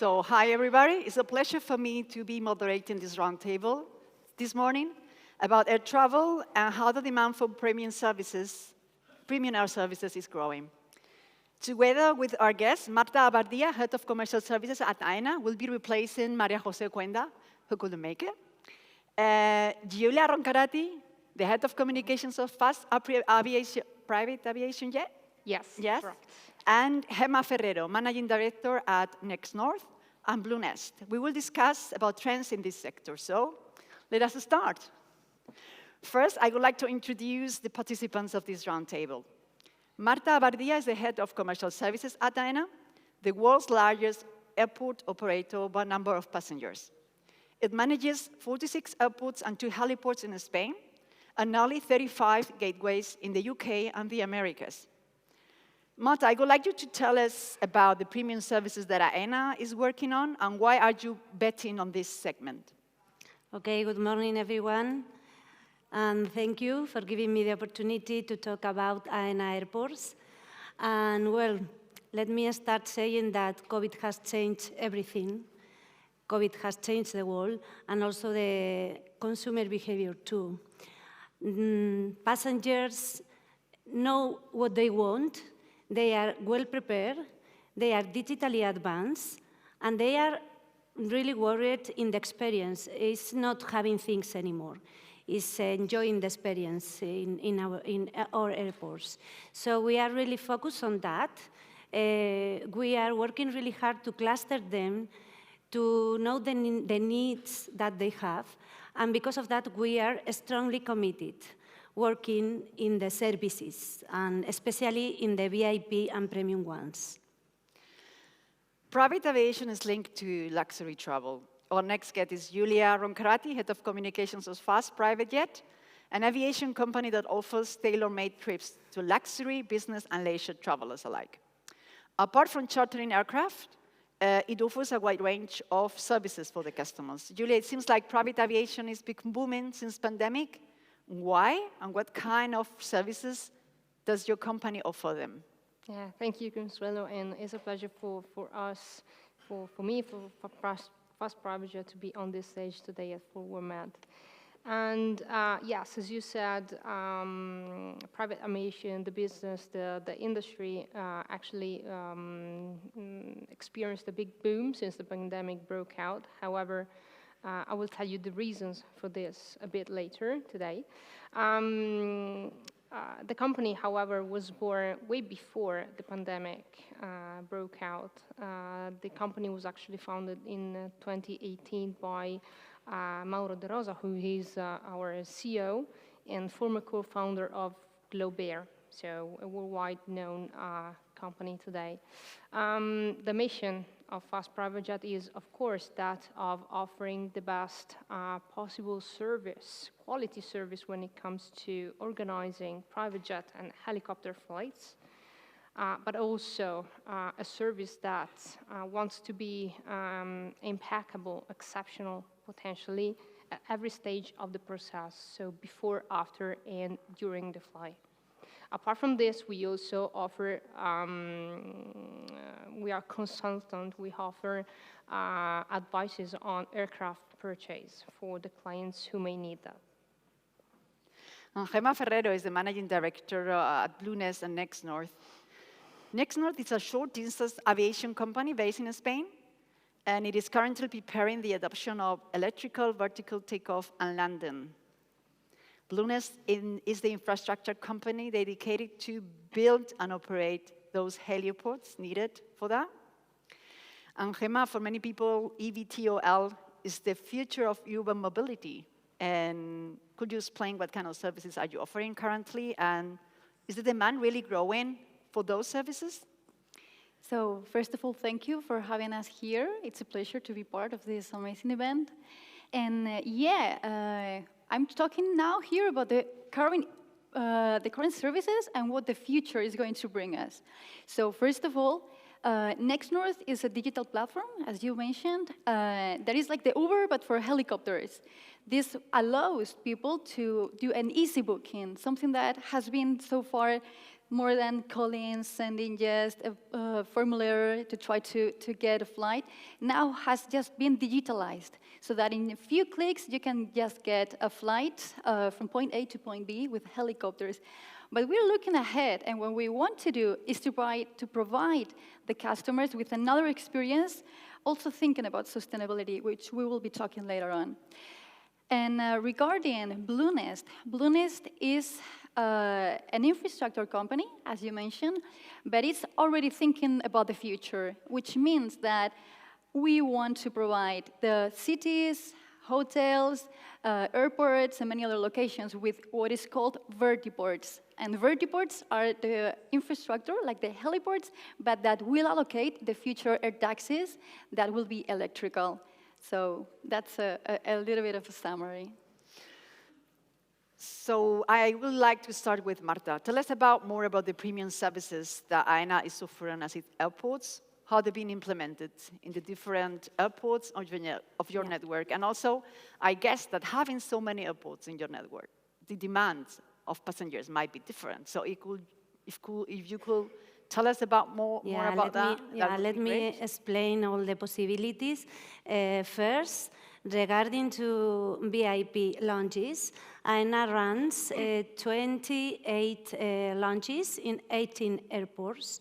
So, hi everybody. It's a pleasure for me to be moderating this roundtable this morning about air travel and how the demand for premium air services is growing. Together with our guest, Marta Abardia, Head of Commercial Services at AENA, will be replacing Maria Jose Cuenda, who couldn't make it. Giulia Roncarati, the Head of Communications of FAST Private Aviation Jet? Yes, yes. correct. And Gema Ferrero, Managing Director at NextNorth and Bluenest. We will discuss about trends in this sector. So let us start. First, I would like to introduce the participants of this roundtable. Marta Abardia is the Head of Commercial Services at AENA, the world's largest airport operator by number of passengers. It manages 46 airports and 2 heliports in Spain, and nearly 35 gateways in the UK and the Americas. Marta, I would like you to tell us about the premium services that AENA is working on, and why are you betting on this segment? Okay, good morning, everyone. And thank you for giving me the opportunity to talk about AENA airports. And well, let me start saying that COVID has changed everything. COVID has changed the world, and also the consumer behavior too. Passengers know what they want. They are well prepared, they are digitally advanced, and they are really worried in the experience. It's not having things anymore. It's enjoying the experience in our airports. So we are really focused on that. We are working really hard to cluster them, to know the needs that they have. And because of that, we are strongly committed working in the services, and especially in the VIP and premium ones. Private aviation is linked to luxury travel. Our next guest is Giulia Roncarati, Head of Communications of FAST Private Jet, an aviation company that offers tailor-made trips to luxury, business, and leisure travelers alike. Apart from chartering aircraft, it offers a wide range of services for the customers. Giulia, it seems like private aviation is booming since pandemic. Why, and what kind of services does your company offer them? Yeah, thank you, Consuelo, and it's a pleasure for us, for me, for FAST Private Jet to be on this stage today at Forward. And yes, as you said, private aviation, the business, the industry actually experienced a big boom since the pandemic broke out. However, I will tell you the reasons for this a bit later today. The company, however, was born way before the pandemic broke out. The company was actually founded in 2018 by Mauro De Rosa, who is our CEO and former co-founder of Globair, so a worldwide known company today. The mission of FAST Private Jet is, of course, that of offering the best possible service, quality service when it comes to organizing private jet and helicopter flights, but also a service that wants to be impeccable, exceptional, potentially, at every stage of the process, so before, after, and during the flight. Apart from this, we also offer, we are consultant, we offer advices on aircraft purchase for the clients who may need that. Gema Ferrero is the Managing Director at Bluenest and NextNorth. NextNorth is a short-distance aviation company based in Spain, and it is currently preparing the adoption of electrical vertical takeoff and landing. Bluenest is the infrastructure company dedicated to build and operate those heliports needed for that. And Gema, for many people, eVTOL is the future of urban mobility. And could you explain what kind of services are you offering currently? And is the demand really growing for those services? So first of all, thank you for having us here. It's a pleasure to be part of this amazing event. And I'm talking now here about the current services and what the future is going to bring us. So first of all, NextNorth is a digital platform, as you mentioned, that is like the Uber, but for helicopters. This allows people to do an easy booking, something that has been so far more than calling, sending just a formulary to try to get a flight, now has just been digitalized, so that in a few clicks you can just get a flight from point A to point B with helicopters. But we're looking ahead, and what we want to do is to provide the customers with another experience, also thinking about sustainability, which we will be talking later on. And regarding Bluenest, Bluenest is an infrastructure company, as you mentioned, but it's already thinking about the future, which means that we want to provide the cities, hotels, airports, and many other locations with what is called vertiports. And vertiports are the infrastructure, like the heliports, but that will allocate the future air taxis that will be electrical. So that's a little bit of a summary. So I would like to start with Marta. Tell us more about the premium services that AENA is offering at its airports, how they've been implemented in the different airports of your network. And also, I guess that having so many airports in your network, the demands of passengers might be different. So if you could tell us more about that. Let me explain all the possibilities. First, regarding to VIP lounges, AENA runs 28 lounges in 18 airports,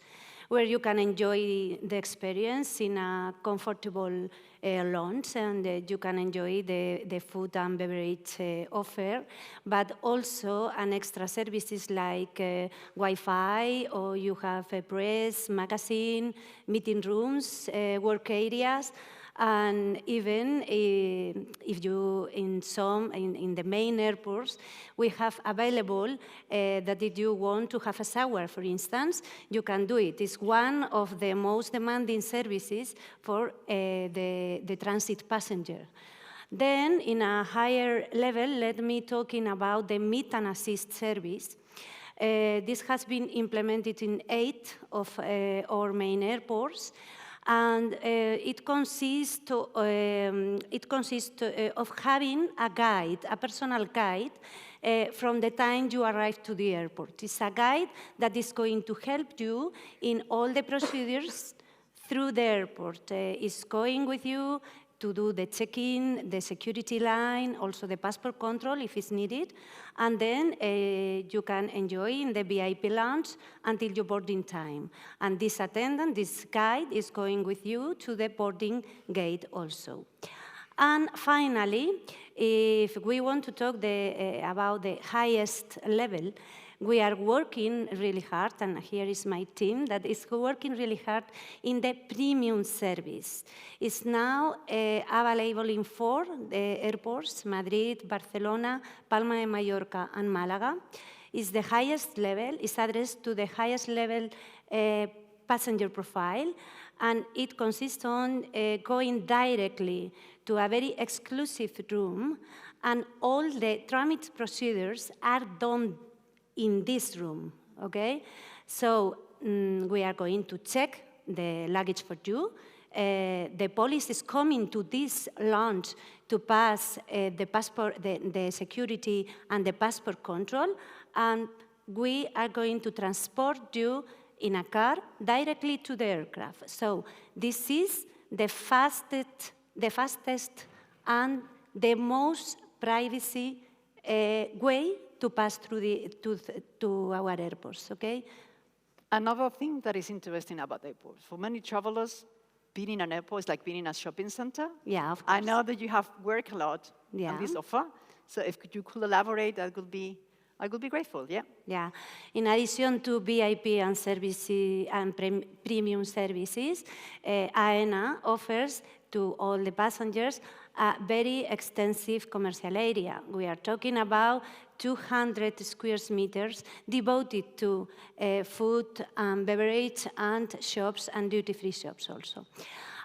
where you can enjoy the experience in a comfortable lounge, and you can enjoy the food and beverage offer, but also an extra services like Wi-Fi, or you have a press, magazine, meeting rooms, work areas, and even if you, in the main airports, we have available that if you want to have a shower, for instance, you can do it. It's one of the most demanding services for the transit passenger. Then, in a higher level, let me talking about the meet and assist service. This has been implemented in 8 of our main airports. And it consists of having a guide, a personal guide, from the time you arrive to the airport. It's a guide that is going to help you in all the procedures through the airport. It's going with you to do the check-in, the security line, also the passport control if it's needed, and then you can enjoy in the VIP lounge until your boarding time. And this attendant, this guide, is going with you to the boarding gate also. And finally, if we want to talk about the highest level, we are working really hard, and here is my team that is working really hard in the premium service. It's now available in 4 airports, Madrid, Barcelona, Palma de Mallorca, and Malaga. It's the highest level, it's addressed to the highest level passenger profile, and it consists on going directly to a very exclusive room, and all the transit procedures are done in this room, okay? So we are going to check the luggage for you. The police is coming to this lounge to pass the passport, the security and the passport control, and we are going to transport you in a car directly to the aircraft. So this is the fastest and the most privacy way to pass through to our airports, okay? Another thing that is interesting about airports, for many travelers, being in an airport is like being in a shopping center. Yeah, of course. I know that you have worked a lot on this offer, so if you could elaborate, I would be grateful, yeah? Yeah, in addition to VIP and services and premium services, AENA offers to all the passengers a very extensive commercial area. We are talking about 200 square meters devoted to food and beverage and shops and duty-free shops also.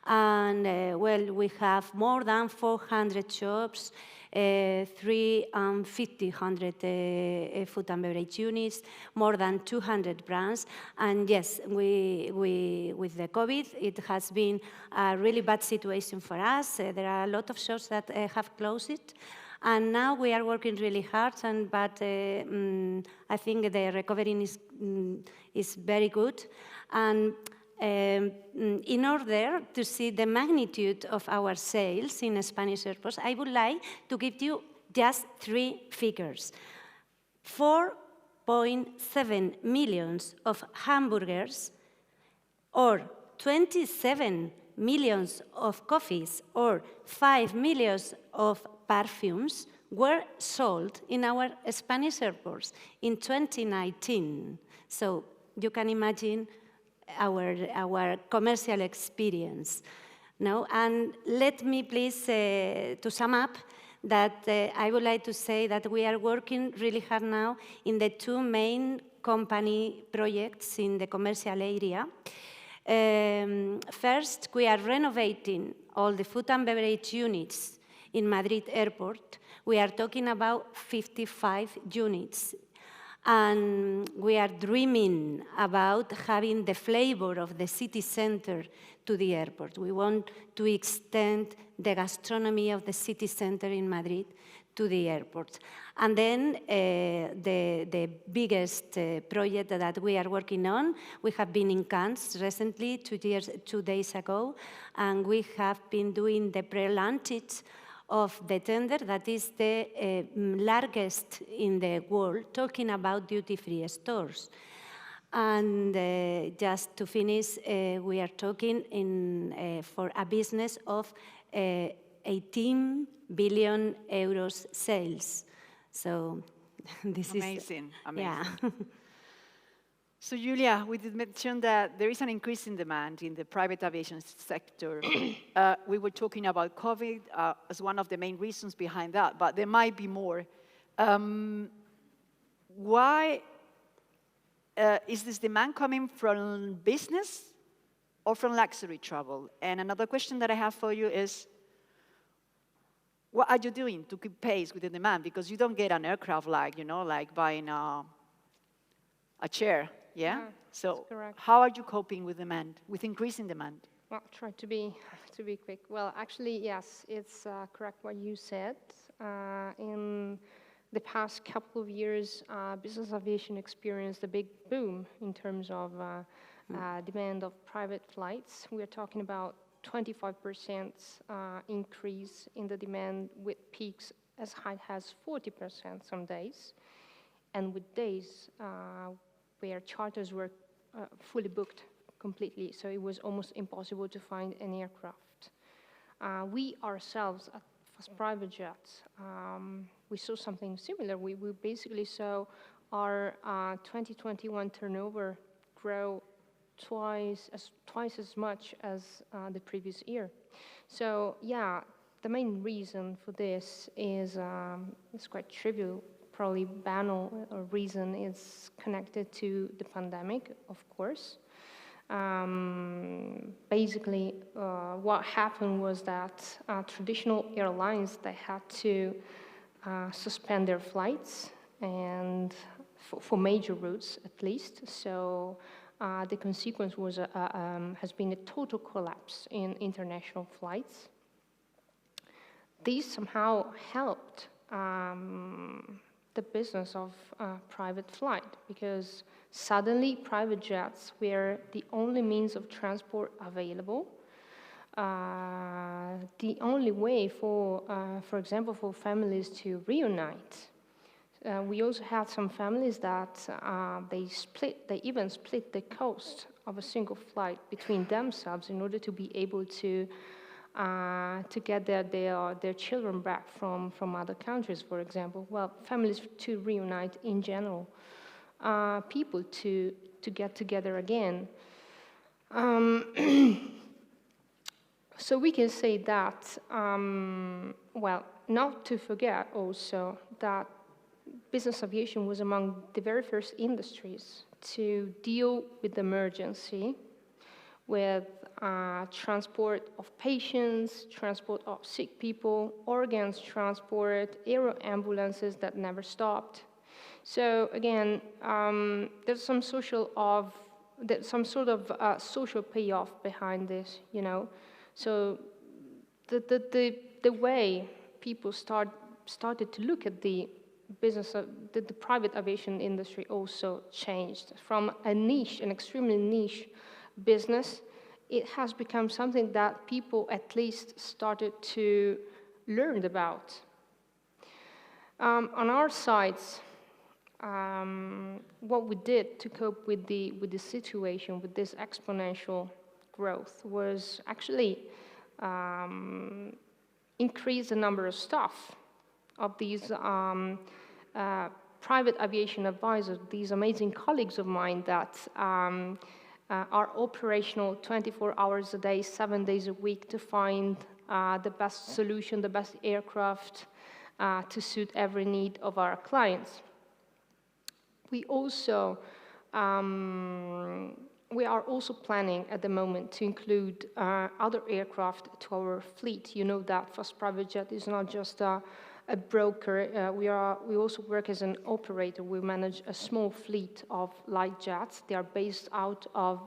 And well, we have more than 400 shops, 350 food and beverage units, more than 200 brands. And yes, with the COVID, it has been a really bad situation for us. There are a lot of shops that have closed. And now we are working really hard, but I think the recovery is very good. And in order to see the magnitude of our sales in Spanish airports, I would like to give you just 3 figures. 4.7 million of hamburgers, or 27 millions of coffees, or 5 millions of perfumes were sold in our Spanish airports in 2019. So you can imagine our commercial experience. No? And let me please, to sum up, that I would like to say that we are working really hard now in the 2 main company projects in the commercial area. First, we are renovating all the food and beverage units in Madrid airport. We are talking about 55 units. And we are dreaming about having the flavor of the city center to the airport. We want to extend the gastronomy of the city center in Madrid to the airport. And then the biggest project that we are working on, we have been in Cannes recently, 2 days ago, and we have been doing the pre-launch of the tender that is the largest in the world, talking about duty-free stores. And just to finish, we are talking for a business of 18 billion euros sales. So this amazing, is... amazing. Yeah. So Giulia, we did mention that there is an increase in demand in the private aviation sector. We were talking about COVID as one of the main reasons behind that, but there might be more. Why is this demand coming from business or from luxury travel? And another question that I have for you is, what are you doing to keep pace with the demand? Because you don't get an aircraft like buying a chair. Yeah? So how are you coping with demand, with increasing demand? Well, try to be quick. Well, actually, yes, it's correct what you said. In the past couple of years, business aviation experienced a big boom in terms of demand of private flights. We are talking about 25% increase in the demand, with peaks as high as 40% some days, and with days where charters were fully booked completely, so it was almost impossible to find an aircraft. We ourselves, as private jets, we saw something similar. We basically saw our 2021 turnover grow twice as much as the previous year. So yeah, the main reason for this is it's quite trivial. Probably banal reason is connected to the pandemic, of course. Basically, what happened was that traditional airlines, they had to suspend their flights, and for major routes at least. So the consequence was has been a total collapse in international flights. These somehow helped the business of private flight, because suddenly private jets were the only means of transport available. The only way for example, for families to reunite. We also had some families that they even split the cost of a single flight between themselves in order to be able to get their children back from other countries, for example. Well, families to reunite in general, people to get together again. So we can say that, well, not to forget also that business aviation was among the very first industries to deal with the emergency, with transport of patients, transport of sick people, organs transport, aero ambulances that never stopped. So again, there's some sort of social payoff behind this, you know. So the way people started to look at the business, the private aviation industry also changed. From a niche, an extremely niche business, it has become something that people at least started to learn about. On our sides, what we did to cope with the situation, with this exponential growth, was actually increase the number of staff of these private aviation advisors, these amazing colleagues of mine that are operational 24 hours a day, 7 days a week to find the best solution, the best aircraft to suit every need of our clients. We also we are also planning at the moment to include other aircraft to our fleet. You know that Fast Private Jet is not just a broker. We also work as an operator. We manage a small fleet of light jets. They are based out of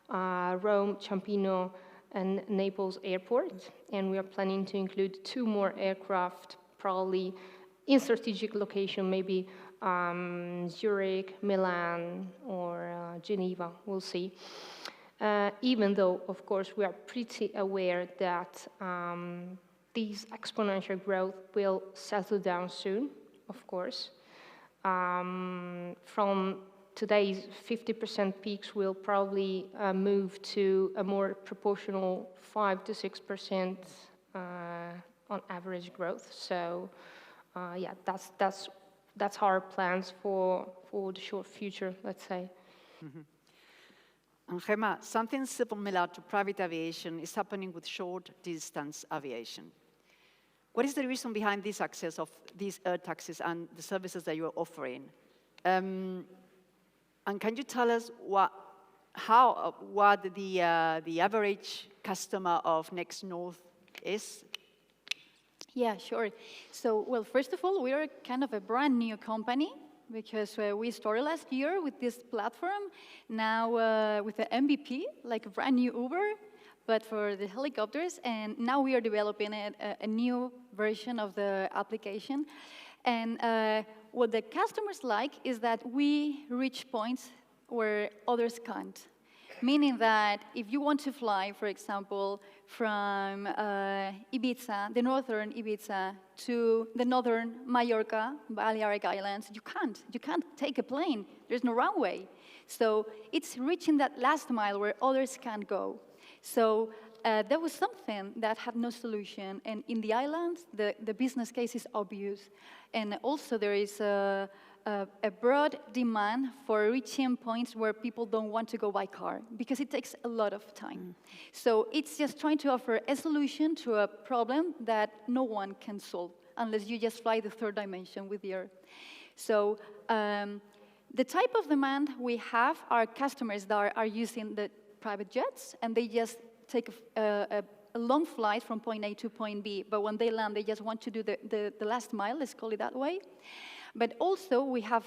Rome, Ciampino, and Naples airport, and we are planning to include 2 more aircraft, probably in strategic location, maybe Zurich, Milan, or Geneva, we'll see. Even though, of course, we are pretty aware that these exponential growth will settle down soon, of course. From today's 50% peaks, we'll probably move to a more proportional 5 to 6% on average growth. So, yeah, that's our plans for the short future, let's say. Mm-hmm. And Gema, something similar to private aviation is happening with short-distance aviation. What is the reason behind the success of these air taxis and the services that you are offering? And can you tell us what the average customer of NextNorth is? Yeah, sure. So, well, first of all, we are kind of a brand new company because we started last year with this platform, now with the MVP, like a brand new Uber, but for the helicopters, and now we are developing a new version of the application. And what the customers like is that we reach points where others can't. Meaning that if you want to fly, for example, from Ibiza, the northern Ibiza, to the northern Mallorca, Balearic Islands, you can't. You can't take a plane. There's no runway. So it's reaching that last mile where others can't go. So there was something that had no solution. And in the islands, the business case is obvious. And also there is a broad demand for reaching points where people don't want to go by car because it takes a lot of time. So it's just trying to offer a solution to a problem that no one can solve unless you just fly the third dimension with the air. So the type of demand we have are customers that are using the private jets, and they just take a long flight from point A to point B, but when they land, they just want to do the last mile, let's call it that way. But also, we have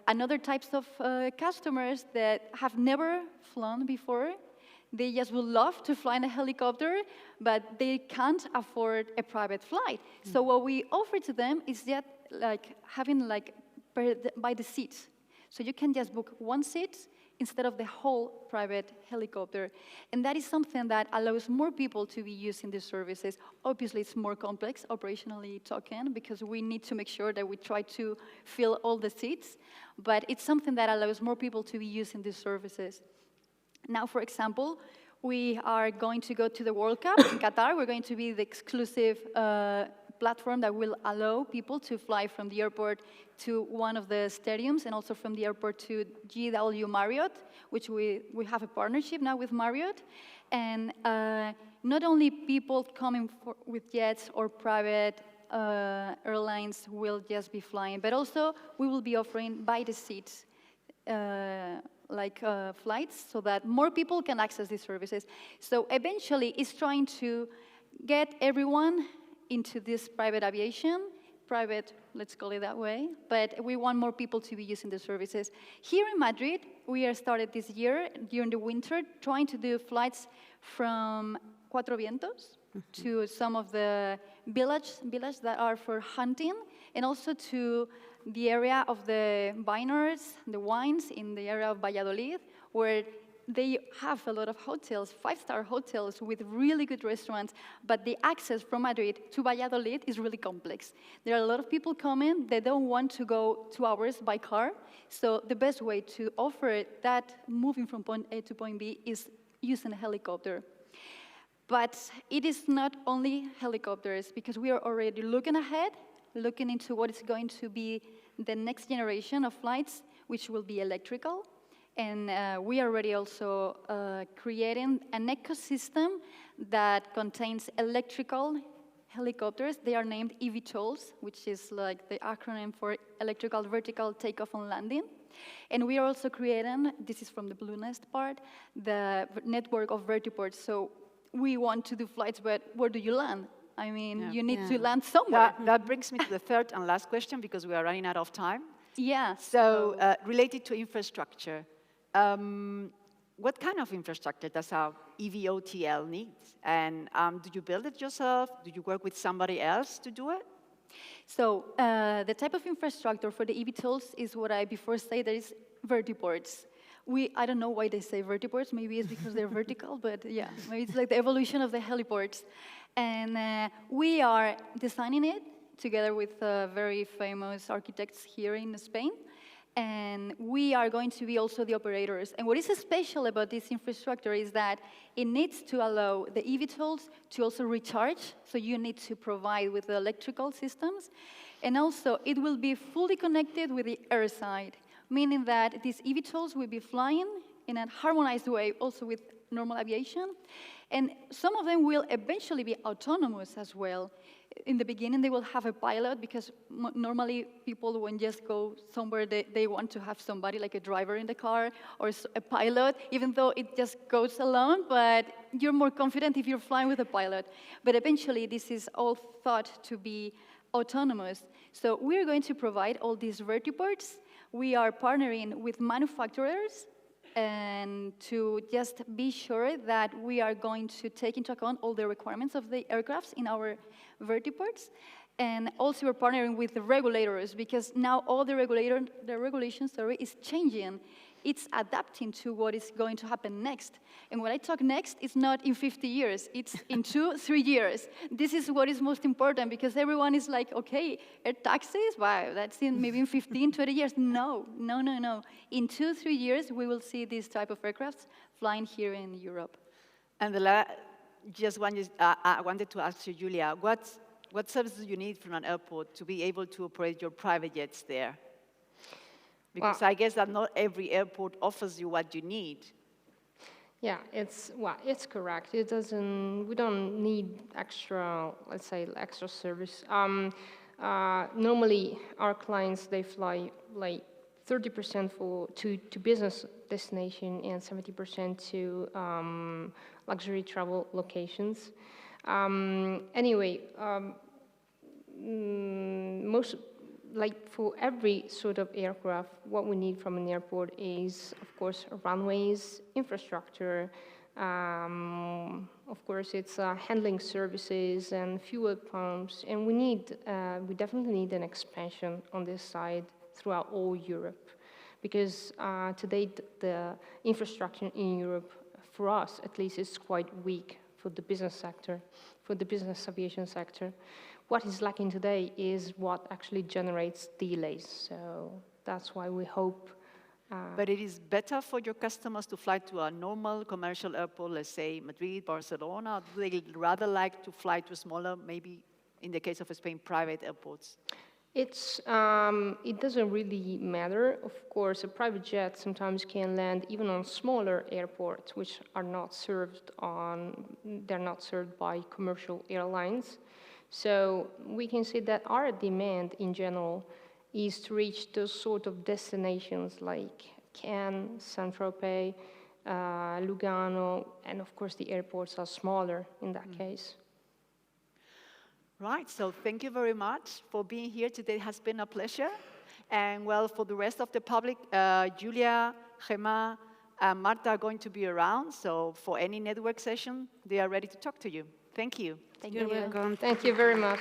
another types of customers that have never flown before. They just would love to fly in a helicopter, but they can't afford a private flight. So what we offer to them is just like having like by the seats. So you can just book one seat instead of the whole private helicopter. And that is something that allows more people to be using these services. Obviously, it's more complex, operationally talking, because we need to make sure that we try to fill all the seats. But it's something that allows more people to be using these services. Now, for example, we are going to go to the World Cup in Qatar. We're going to be the exclusive platform that will allow people to fly from the airport to one of the stadiums and also from the airport to GW Marriott, which we have a partnership now with Marriott. And not only people coming with jets or private airlines will just be flying, but also we will be offering by the seats flights so that more people can access these services. So eventually, it's trying to get everyone into this private aviation, private, let's call it that way, but we want more people to be using the services. Here in Madrid, we are started this year, during the winter, trying to do flights from Cuatro Vientos to some of the villages that are for hunting, and also to the area of the vineyards, the wines in the area of Valladolid, where they have a lot of hotels, 5-star hotels with really good restaurants, but the access from Madrid to Valladolid is really complex. There are a lot of people coming, they don't want to go 2 hours by car, so the best way to offer that moving from point A to point B is using a helicopter. But it is not only helicopters, because we are already looking ahead, looking into what is going to be the next generation of flights, which will be electrical. And we are already also creating an ecosystem that contains electrical helicopters. They are named eVTOLs, which is like the acronym for electrical vertical takeoff and landing. And we are also creating, this is from the Bluenest part, the network of vertiports. So we want to do flights, but where do you land? I mean, you need to land somewhere. That brings me to the third and last question, because we are running out of time. Yeah. So related to infrastructure, what kind of infrastructure does our eVTOL need? And do you build it yourself? Do you work with somebody else to do it? So the type of infrastructure for the eVTOLs is what I before said, there is vertiports. I don't know why they say vertiports, maybe it's because they're vertical, but yeah, maybe it's like the evolution of the heliports. And we are designing it together with very famous architects here in Spain. And we are going to be also the operators. And what is special about this infrastructure is that it needs to allow the eVTOLs to also recharge, so you need to provide with the electrical systems. And also, it will be fully connected with the air side, meaning that these eVTOLs will be flying in a harmonized way also with normal aviation. And some of them will eventually be autonomous as well. In the beginning, they will have a pilot, because normally people, when just go somewhere, they want to have somebody like a driver in the car or a pilot, even though it just goes alone, but you're more confident if you're flying with a pilot. But eventually, this is all thought to be autonomous. So we're going to provide all these vertiports. We are partnering with manufacturers and to just be sure that we are going to take into account all the requirements of the aircrafts in our vertiports. And also we're partnering with the regulators, because now all the regulation is changing. It's adapting to what is going to happen next. And when I talk next, it's not in 50 years, it's in 2-3 years. This is what is most important, because everyone is like, okay, air taxis, wow, that's maybe in 15, 20 years. No. In 2-3 years, we will see this type of aircrafts flying here in Europe. And I wanted to ask you, Giulia, what services do you need from an airport to be able to operate your private jets there? Because I guess that not every airport offers you what you need. Yeah, it's correct. We don't need extra, let's say, extra service. Normally, our clients, they fly like 30% to business destination and 70% to luxury travel locations. For every sort of aircraft, what we need from an airport is, of course, runways, infrastructure, of course, it's handling services and fuel pumps, and we definitely need an expansion on this side throughout all Europe, because today the infrastructure in Europe, for us at least, is quite weak for the business sector, for the business aviation sector. What is lacking today is what actually generates delays. So that's why we hope. But it is better for your customers to fly to a normal commercial airport, let's say Madrid, Barcelona, or do they rather like to fly to smaller, maybe in the case of Spain, private airports? It doesn't really matter. Of course, a private jet sometimes can land even on smaller airports, which are not served by commercial airlines. So we can say that our demand in general is to reach those sort of destinations like Cannes, Saint-Tropez, Lugano, and of course the airports are smaller in that case. Right, so thank you very much for being here today. It has been a pleasure. And well, for the rest of the public, Giulia, Gema, and Marta are going to be around. So for any network session, they are ready to talk to you. Thank you. Thank You're you. welcome. Thank you very much.